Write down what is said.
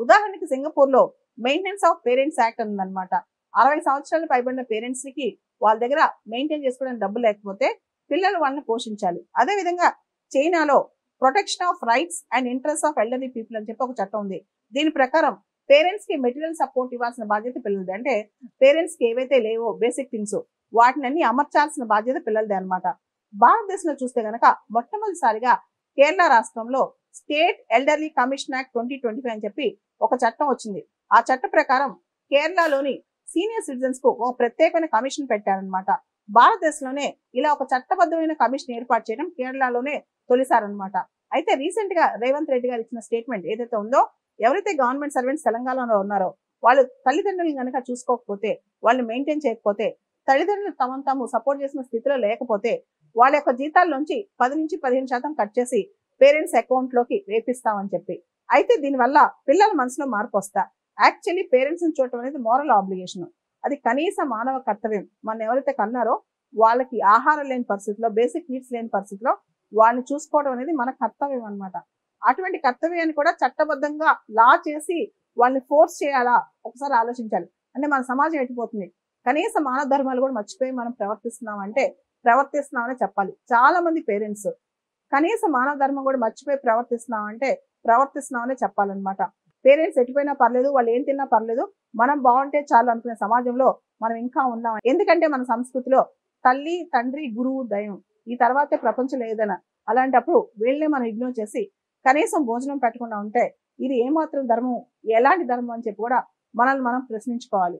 ఉదాహరణకి సింగపూర్ లో maintenance of parents act ఉందన్నమాట. 60 సంవత్సరాలు పైబడిన పేరెంట్స్ కి వాళ్ళ దగ్గర మెయింటైన్ చేసుకోవడానికి డబ్బు లేకపోతే పిల్లలు వాళ్ళని పోషించాలి. అదే విధంగా చైనాలో protection of rights and interest of elderly people అని చెప్పి ఒక చట్టం ఉంది. దీని ప్రకారం పేరెంట్స్ కి మెటీరియల్ సపోర్ట్ ఇవ్వాల్సిన బాధ్యత పిల్లలది. అంటే పేరెంట్స్ కి ఏవైతే లేవో బేసిక్ థింగ్స్ వాటిని అన్ని అమర్చాల్సిన బాధ్యత పిల్లలది అనమాట. భారతదేశంలో చూస్తే గనక మొట్టమొదటిసారిగా కేరళ రాష్ట్రంలో స్టేట్ ఎల్డర్లీ కమిషన్ యాక్ట్ 2025 అని చెప్పి ఒక చట్టం వచ్చింది. ఆ చట్ట ప్రకారం కేరళలోని సీనియర్ సిటిజన్స్ కు ఒక ప్రత్యేకమైన కమిషన్ పెట్టారనమాట. భారతదేశంలోనే ఇలా ఒక చట్టబద్ధమైన కమిషన్ ఏర్పాటు చేయడం కేరళలోనే తొలిసారనమాట. అయితే రీసెంట్ గా రేవంత్ రెడ్డి గారు ఇచ్చిన స్టేట్మెంట్ ఏదైతే ఉందో, ఎవరైతే గవర్నమెంట్ సర్వెంట్స్ తెలంగాణలో ఉన్నారో వాళ్ళు తల్లిదండ్రులు కనుక చూసుకోకపోతే, వాళ్ళని మెయింటైన్ చేయకపోతే, తల్లిదండ్రులు తమను తాము సపోర్ట్ చేసిన స్థితిలో లేకపోతే వాళ్ళ యొక్క జీతాల్లోంచి 10 నుంచి 15% కట్ చేసి పేరెంట్స్ అకౌంట్ లోకి వేపిస్తామని చెప్పి. అయితే దీనివల్ల పిల్లల మనసులో మార్పు వస్తా. యాక్చువల్లీ పేరెంట్స్ ని చూడటం అనేది మోరల్ ఆబ్లిగేషన్. అది కనీస మానవ కర్తవ్యం. మన ఎవరైతే కన్నారో వాళ్ళకి ఆహారం లేని పరిస్థితిలో, బేసిక్ నీడ్స్ లేని పరిస్థితిలో వాళ్ళని చూసుకోవడం అనేది మన కర్తవ్యం అనమాట. అటువంటి కర్తవ్యాన్ని కూడా చట్టబద్ధంగా లా చేసి వాళ్ళని ఫోర్స్ చేయాలా ఒకసారి ఆలోచించాలి. అంటే మన సమాజం ఎట్టిపోతుంది, కనీస మానవ ధర్మాలు కూడా మర్చిపోయి మనం ప్రవర్తిస్తున్నామని చెప్పాలి. చాలా మంది పేరెంట్స్ కనీస మానవ ధర్మం కూడా మర్చిపోయి ప్రవర్తిస్తున్నామనే చెప్పాలన్నమాట. పేరెంట్స్ ఎటుపోయినా పర్లేదు, వాళ్ళు ఏం తిన్నా పర్లేదు, మనం బాగుంటే చాలు అనుకునే సమాజంలో మనం ఇంకా ఉన్నాం. ఎందుకంటే మన సంస్కృతిలో తల్లి, తండ్రి, గురువు, దైవం, ఈ తర్వాతే ప్రపంచం ఏదైనా. అలాంటప్పుడు వీళ్ళని మనం ఇగ్నోర్ చేసి కనీసం భోజనం పెట్టకుండా ఉంటే ఇది ఏమాత్రం ధర్మం, ఎలాంటి ధర్మం అని చెప్పి కూడా మనల్ని మనం ప్రశ్నించుకోవాలి.